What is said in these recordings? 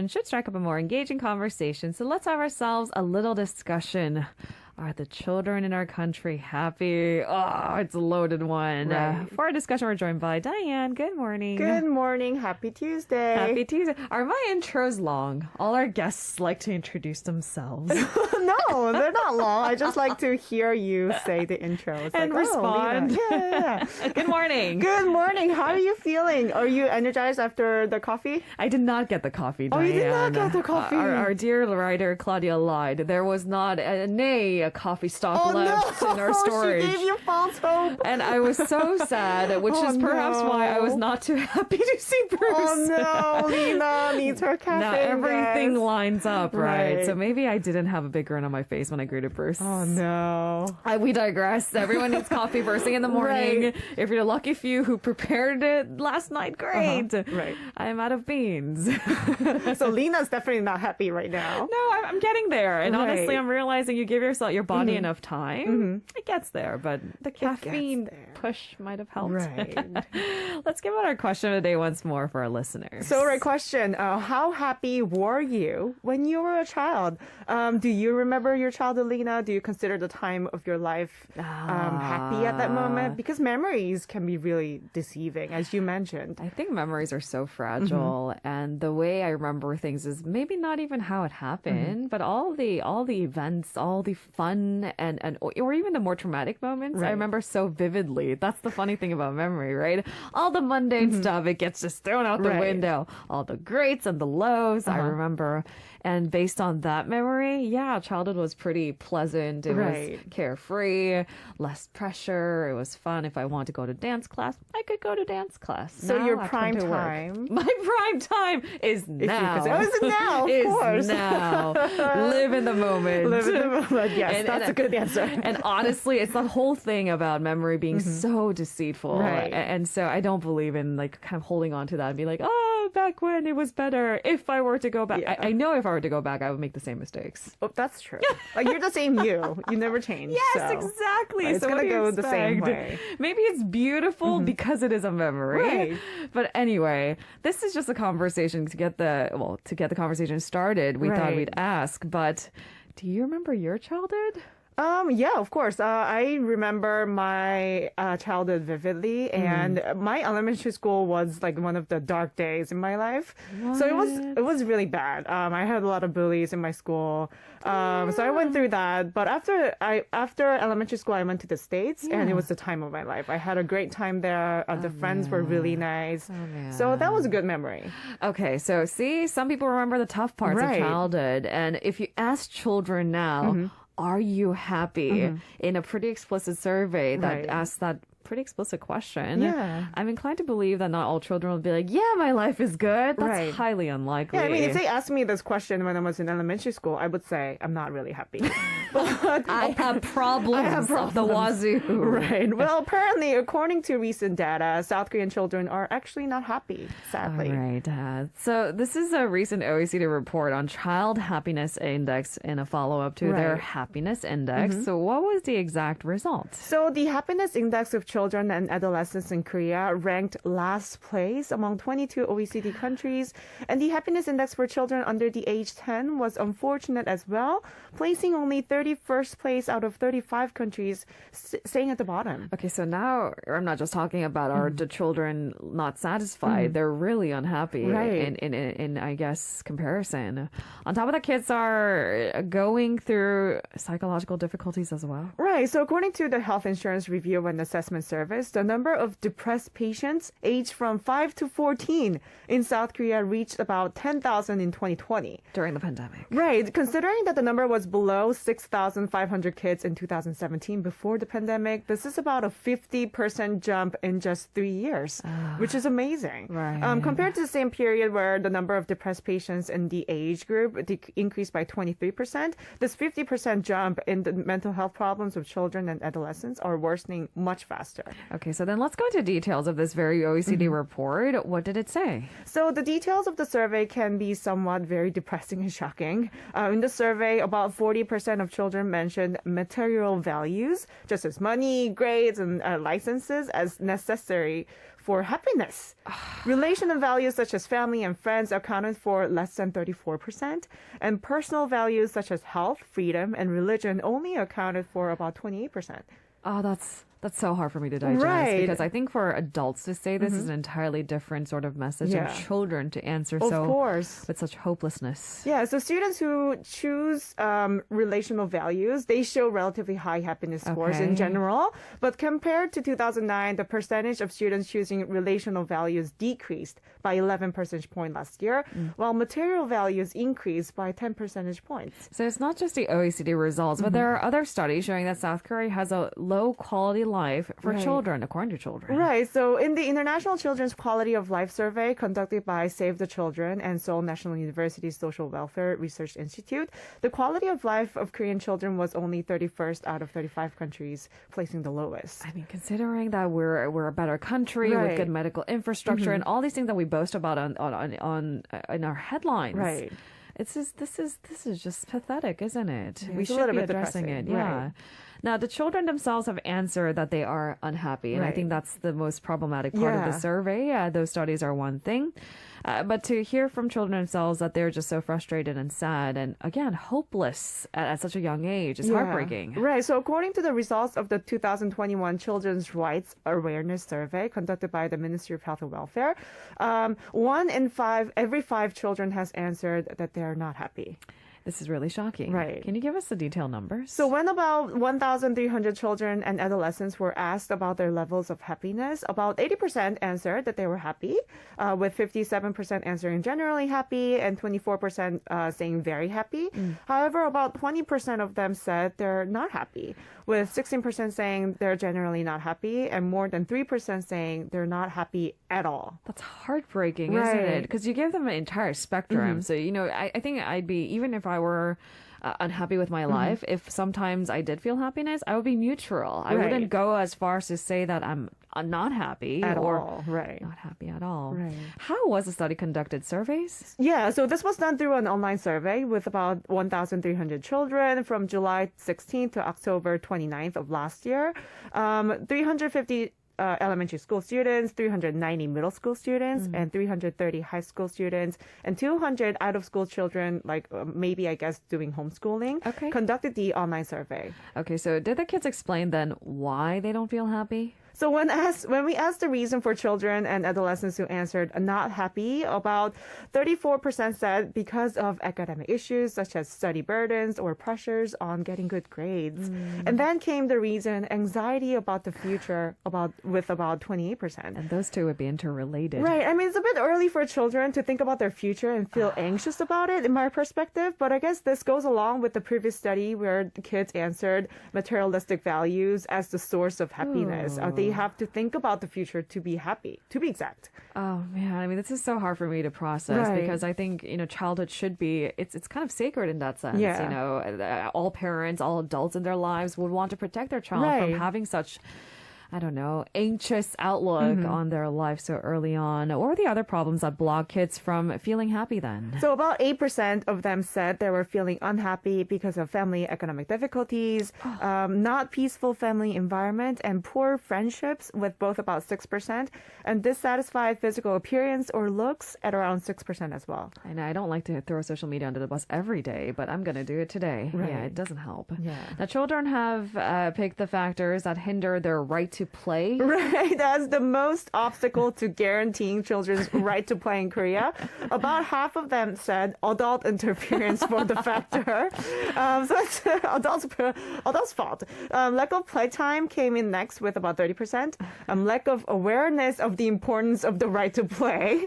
question should strike up a more engaging conversation. So let's have ourselves a little discussion. Are the children in our country happy? Oh, it's a loaded one. Right. For our discussion, we're joined by Diane. Good morning. Good morning. Happy Tuesday. Happy Tuesday. Are my intros long? All our guests like to introduce themselves. No, they're not long. I just like to hear you say the intro. It's and like, respond. Oh, yeah. Good morning. Good morning. How are you feeling? Are you energized after the coffee? I did not get the coffee, Diane. Oh, you did not get the coffee. Our dear writer, Claudia, lied. There was not a coffee stock left in our storage. She gave you false hope. And I was so sad, which is perhaps why I was not too happy to see Bruce. Oh no, Lena needs her caffeine. Now everything yes. lines up, right? So maybe I didn't have a big grin on my face when I greeted Bruce. Oh no. We digress. Everyone needs coffee first thing in the morning. Right. If you're the lucky few who prepared it last night, great. Right. I'm out of beans. So Lena's definitely not happy right now. No, I'm getting there. And honestly, I'm realizing you give your body enough time, it gets there. But the caffeine push might have helped. Right. Let's give out our question of the day once more for our listeners. So, right question. How happy were you when you were a child? Do you remember your childhood, Lena? Do you consider the time of your life happy at that moment? Because memories can be really deceiving, as you mentioned. I think memories are so fragile, and the way I remember things is maybe not even how it happened, but all the events, all the fun and or even the more traumatic moments, I remember so vividly. That's the funny thing about memory, right? All the mundane stuff, it gets just thrown out the window. All the greats and the lows, I remember. And based on that memory, childhood was pretty pleasant. It was carefree, less pressure. It was fun. If I wanted to go to dance class, I could go to dance class. So your prime time? My prime time is now. It's now, of course. Now. Live in the moment. Live in the moment. Yes, that's a good answer. And honestly, it's the whole thing about memory being so deceitful. Right. And so I don't believe in like kind of holding on to that and be like, oh, back when it was better. If I were to go back, I know if I were to go back, I would make the same mistakes. Oh, that's true. Like you're the same you. You never change. Yes, exactly. Right, it's so going to go the same way. Maybe it's beautiful because it is a memory. Right. But anyway, this is just a conversation to get the conversation started. We thought we'd ask, but do you remember your childhood? Yeah, of course. I remember my childhood vividly, and my elementary school was like one of the dark days in my life. What? So it was really bad. I had a lot of bullies in my school. So I went through that. But after elementary school, I went to the States, and it was the time of my life. I had a great time there. The friends were really nice. So that was a good memory. Okay, so see, some people remember the tough parts of childhood, and if you ask children now, are you happy? In a pretty explicit survey that asks that pretty explicit question, I'm inclined to believe that not all children will be like, yeah, my life is good. That's highly unlikely. Yeah, I mean, if they asked me this question when I was in elementary school, I would say, I'm not really happy. But I have problems of the wazoo. Right. Well, apparently, according to recent data, South Korean children are actually not happy, sadly. All right. So this is a recent OECD report on Child Happiness Index in a follow-up to their Happiness Index. So what was the exact result? So the Happiness Index of children and adolescents in Korea ranked last place among 22 OECD countries. And the Happiness Index for children under the age 10 was unfortunate as well, placing only 31st place out of 35 countries, staying at the bottom. Okay, so now I'm not just talking about the children not satisfied. They're really unhappy in I guess, comparison. On top of that, kids are going through psychological difficulties as well. Right. So according to the Health Insurance Review and Assessment Service, the number of depressed patients aged from 5 to 14 in South Korea reached about 10,000 in 2020. During the pandemic. Right. Considering that the number was below 6,500 kids in 2017 before the pandemic, this is about a 50% jump in just 3 years, which is amazing. Right. Compared to the same period where the number of depressed patients in the age group increased by 23%, this 50% jump in the mental health problems of children and adolescents are worsening much faster. Okay, so then let's go into details of this very OECD report. What did it say? So the details of the survey can be somewhat very depressing and shocking. In the survey, about 40% of children mentioned material values, just as money, grades, and licenses, as necessary for happiness. Relational values such as family and friends accounted for less than 34%, and personal values such as health, freedom, and religion only accounted for about 28%. Oh, that's so hard for me to digest Right. because I think for adults to say this is an entirely different sort of message, and Yeah. children to answer Of so course. with such hopelessness. Yeah, so students who choose relational values, they show relatively high happiness scores in Okay. general. But compared to 2009, the percentage of students choosing relational values decreased by 11 percentage points last year, while material values increased by 10 percentage points. So it's not just the OECD results, but there are other studies showing that South Korea has a low quality life for Right. children, according to children. Right. So in the International Children's Quality of Life Survey conducted by Save the Children and Seoul National University's Social Welfare Research Institute, the quality of life of Korean children was only 31st out of 35 countries, placing the lowest. I mean, considering that we're a better country with Right. good medical infrastructure and all these things that we boast about on in our headlines, Right. It's just this is just pathetic, isn't it? We it's a should little be bit addressing depressing, it. Yeah. right. Now, the children themselves have answered that they are unhappy, and I Right. think that's the most problematic part of the Yeah. survey. Those studies are one thing, but to hear from children themselves that they're just so frustrated and sad, and again hopeless at such a young age, is Yeah. heartbreaking. Right. So according to the results of the 2021 Children's Rights Awareness Survey conducted by the Ministry of Health and Welfare, every five children has answered that they are not happy. This is really shocking. Right. Can you give us the detailed numbers? So when about 1,300 children and adolescents were asked about their levels of happiness, about 80% answered that they were happy, with 57% answering generally happy and 24% saying very happy. However, about 20% of them said they're not happy, with 16% saying they're generally not happy and more than 3% saying they're not happy at all. That's heartbreaking, isn't it? Right. Because you give them an entire spectrum. So, I think I'd be, even if I were unhappy with my life, if sometimes I did feel happiness, I would be neutral. I Right. wouldn't go as far as to say that I'm not happy At or all, right. not happy at all. Right. How was the study conducted? Surveys? Yeah, so this was done through an online survey with about 1,300 children from July 16th to October 29th of last year. 350 elementary school students, 390 middle school students, and 330 high school students, and 200 out-of-school children, maybe, I guess, doing homeschooling, Okay. conducted the online survey. Okay, so did the kids explain then why they don't feel happy? So when we asked the reason for children and adolescents who answered not happy, about 34% said because of academic issues such as study burdens or pressures on getting good grades. And then came the reason anxiety about the future with about 28%. And those two would be interrelated. Right. I mean, it's a bit early for children to think about their future and feel anxious about it, in my perspective. But I guess this goes along with the previous study where the kids answered materialistic values as the source of happiness. They have to think about the future to be happy, to be exact. Oh man, I mean, this is so hard for me to process Right. because I think childhood should be it's kind of sacred in that sense. Yeah. All parents, all adults in their lives would want to protect their child from Right. having such, I don't know, anxious outlook on their life so early on, or the other problems that block kids from feeling happy then. So about 8% of them said they were feeling unhappy because of family economic difficulties, not peaceful family environment, and poor friendships, with both about 6%, and dissatisfied physical appearance or looks at around 6% as well. And I don't like to throw social media under the bus every day, but I'm going to do it today. Right. Yeah, it doesn't help. Yeah. Now, children have picked the factors that hinder their right to play. Right, that's the most obstacle to guaranteeing children's right to play in Korea. About half of them said adult interference for the factor. So it's adults' fault. Lack of playtime came in next with about 30%. Lack of awareness of the importance of the right to play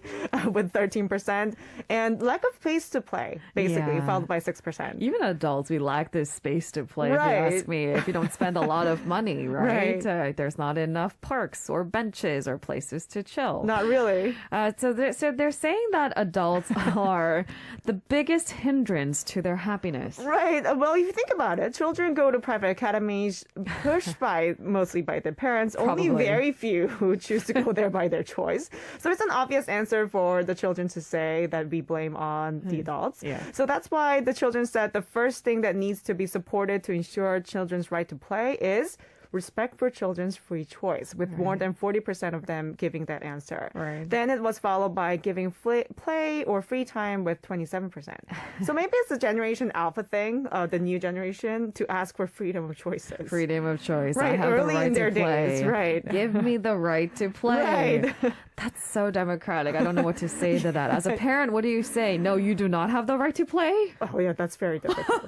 with 13%. And lack of space to play, basically, Yeah. followed by 6%. Even adults, we lack this space to play. If you Right. ask me, if you don't spend a lot of money, right? Right. There's not enough parks or benches or places to chill. Not really. So they're saying that adults are the biggest hindrance to their happiness. Right. Well, if you think about it, children go to private academies pushed by mostly by their parents. Probably. Only very few who choose to go there by their choice. So it's an obvious answer for the children to say that we blame on the adults. Yeah. So that's why the children said the first thing that needs to be supported to ensure children's right to play is respect for children's free choice, with more than 40% of them giving that answer. Right. Then it was followed by giving play or free time with 27%. So maybe it's the Generation Alpha thing, the new generation, to ask for freedom of choices. Freedom of choice. I Right, have early the right in their to play. days, right. Give me the right to play. Right. That's so democratic. I don't know what to say to that. As a parent, what do you say? No, you do not have the right to play? Oh, yeah, that's very difficult.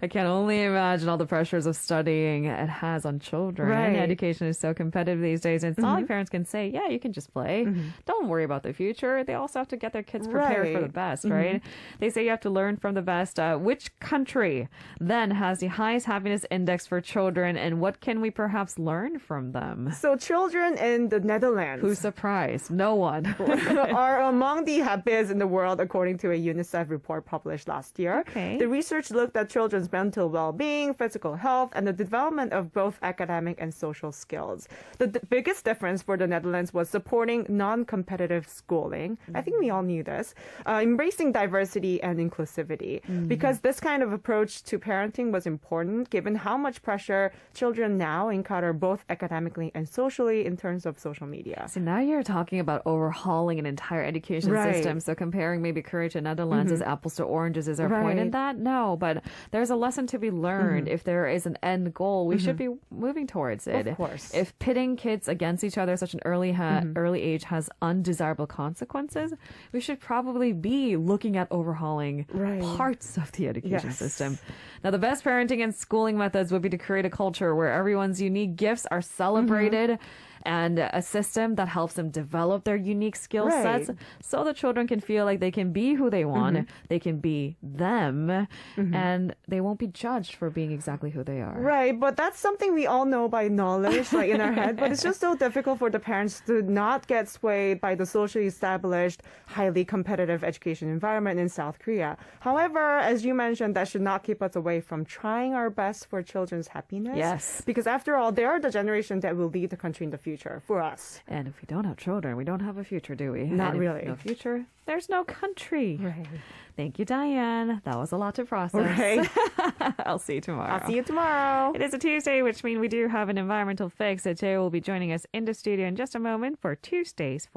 I can only imagine all the pressures of studying it has on children. Right. Education is so competitive these days. And it's not like parents can say, yeah, you can just play. Don't worry about the future. They also have to get their kids prepared for the Right. best, right? They say you have to learn from the best. Which country then has the highest happiness index for children, and what can we perhaps learn from them? So children in the Netherlands Who's surprised? No one. are among the happiest in the world, according to a UNICEF report published last year. Okay. The research looked at children's mental well-being, physical health, and the development of both academic and social skills. The biggest difference for the Netherlands was supporting non-competitive schooling. I think we all knew this. Embracing diversity and inclusivity, because this kind of approach to parenting was important, given how much pressure children now encounter both academically and socially in terms of social media. So now you're talking about overhauling an entire education Right. system. So comparing maybe Korea to Netherlands is apples to oranges. Is there a point in Right. that? No, but there's a lesson to be learned. If there is an end goal, we should be moving towards it. Of course. If pitting kids against each other at such an early age has undesirable consequences, we should probably be looking at overhauling Right. parts of the education Yes. system. Now, the best parenting and schooling methods would be to create a culture where everyone's unique gifts are celebrated and a system that helps them develop their unique skill Right. sets so the children can feel like they can be who they want, they can be them, and they won't be judged for being exactly who they are. Right, but that's something we all know by knowledge, like in our head. But it's just so difficult for the parents to not get swayed by the socially established, highly competitive education environment in South Korea. However, as you mentioned, that should not keep us away from trying our best for children's happiness. Yes. Because after all, they are the generation that will lead the country in the future for us. And if we don't have children, we don't have a future, do we? Not And if really. no future, there's no country. Right. Thank you, Diane. That was a lot to process. Right. I'll see you tomorrow. I'll see you tomorrow. It is a Tuesday, which means we do have an environmental fix. Jay will be joining us in the studio in just a moment for Tuesdays.